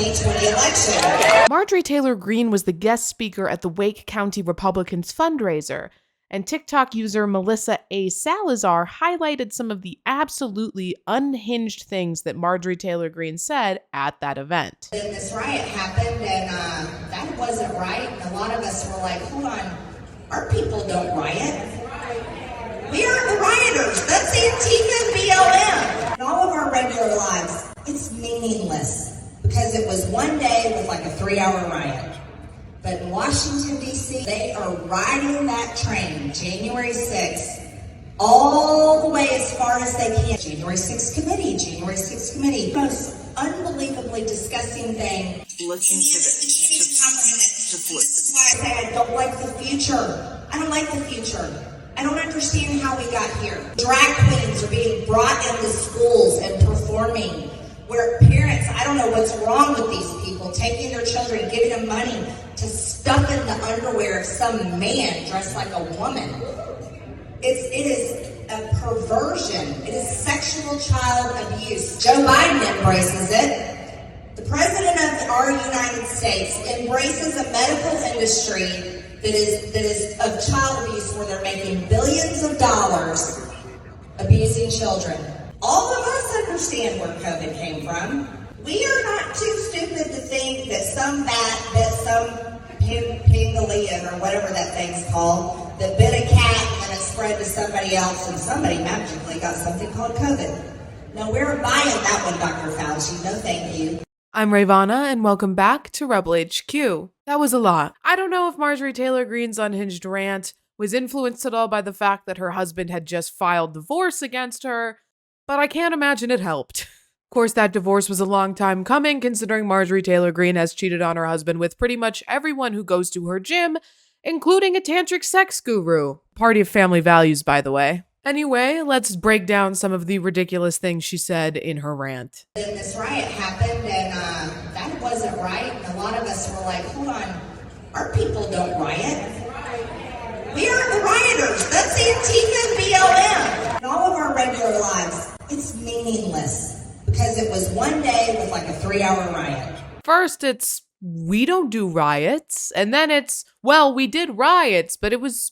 2020 election. Marjorie Taylor Greene was the guest speaker at the Wake County Republicans fundraiser, and TikTok user Melissa A. Salazar highlighted some of the absolutely unhinged things that Marjorie Taylor Greene said at that event. And this riot happened, and that wasn't right. And a lot of us were like, hold on, our people don't riot. We aren't the rioters. That's Antifa and BLM. In all of our regular lives, it's meaningless because it was one day with like a 3-hour riot. But in Washington, D.C., they are riding that train, January 6th, all the way as far as they can. January 6th committee, January 6th committee. Most unbelievably disgusting thing. Listen to this. Just listen. This is why I say I don't like the future. I don't like the future. I don't understand how we got here. Drag queens are being brought into schools and performing, where parents, I don't know what's wrong with these people, taking their children, giving them money to stuff in the underwear of some man dressed like a woman. It is a perversion. It is sexual child abuse. Joe Biden embraces it. The president of our United States embraces a medical industry that is of child abuse, where they're making billions of dollars abusing children. All of us understand where COVID came from. We are not too stupid to think that some pangolin or whatever that thing's called, that bit a cat and it spread to somebody else and somebody magically got something called COVID. No, we're buying that one, Dr. Fauci. No, thank you. I'm Rayy Vana, and welcome back to Rebel HQ. That was a lot. I don't know if Marjorie Taylor Greene's unhinged rant was influenced at all by the fact that her husband had just filed divorce against her, but I can't imagine it helped. Of course, that divorce was a long time coming, considering Marjorie Taylor Greene has cheated on her husband with pretty much everyone who goes to her gym, including a tantric sex guru. Party of family values, by the way. Anyway, let's break down some of the ridiculous things she said in her rant. And this riot happened, and that wasn't right. And a lot of us were like, hold on, our people don't riot. We aren't the rioters. That's Antifa and BLM. In all of our regular lives, it's meaningless because it was one day with like a 3-hour riot. First, it's, we don't do riots. And then it's, well, we did riots, but it was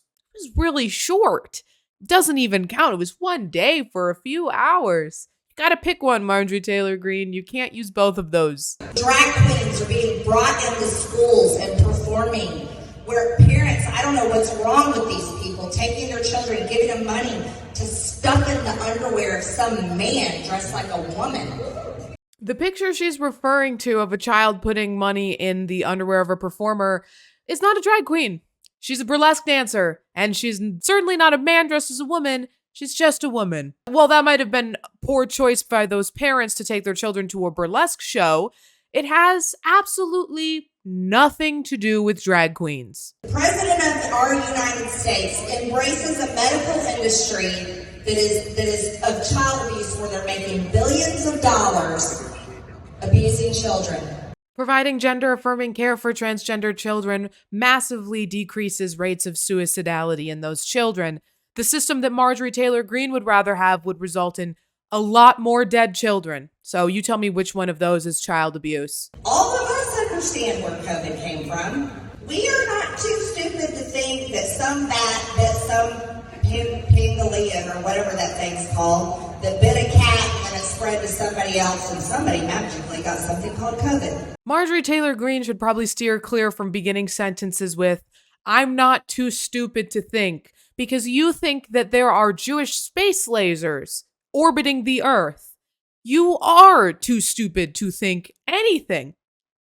really short. Doesn't even count. It was one day for a few hours. You gotta pick one, Marjorie Taylor Greene. You can't use both of those. Drag queens are being brought into schools and performing, where parents, I don't know what's wrong with these people, taking their children, giving them money to stuff in the underwear of some man dressed like a woman. The picture she's referring to of a child putting money in the underwear of a performer is not a drag queen. She's a burlesque dancer, and she's certainly not a man dressed as a woman. She's just a woman. Well, that might have been poor choice by those parents to take their children to a burlesque show. It has absolutely nothing to do with drag queens. The president of our United States embraces a medical industry that is of child abuse, where they're making billions of dollars abusing children. Providing gender-affirming care for transgender children massively decreases rates of suicidality in those children. The system that Marjorie Taylor Greene would rather have would result in a lot more dead children. So you tell me which one of those is child abuse. All of us understand where COVID came from. We are not too stupid to think that some pangolin or whatever that thing's called, that bit a cat and it spread to somebody else and somebody magically got something called COVID. Marjorie Taylor Greene should probably steer clear from beginning sentences with, "I'm not too stupid to think," because you think that there are Jewish space lasers orbiting the Earth. You are too stupid to think anything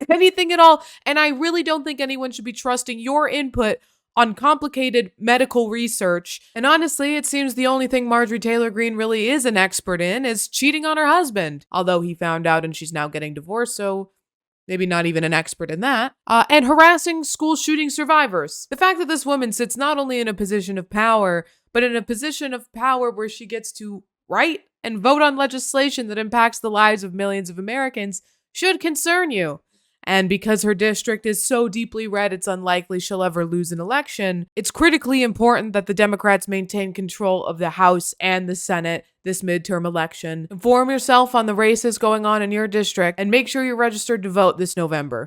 at all. And I really don't think anyone should be trusting your input on complicated medical research. And honestly, it seems the only thing Marjorie Taylor Greene really is an expert in is cheating on her husband. Although he found out and she's now getting divorced, so maybe not even an expert in that. And harassing school shooting survivors. The fact that this woman sits not only in a position of power, but in a position of power where she gets to write and vote on legislation that impacts the lives of millions of Americans should concern you. And because her district is so deeply red, it's unlikely she'll ever lose an election. It's critically important that the Democrats maintain control of the House and the Senate this midterm election. Inform yourself on the races going on in your district and make sure you're registered to vote this November.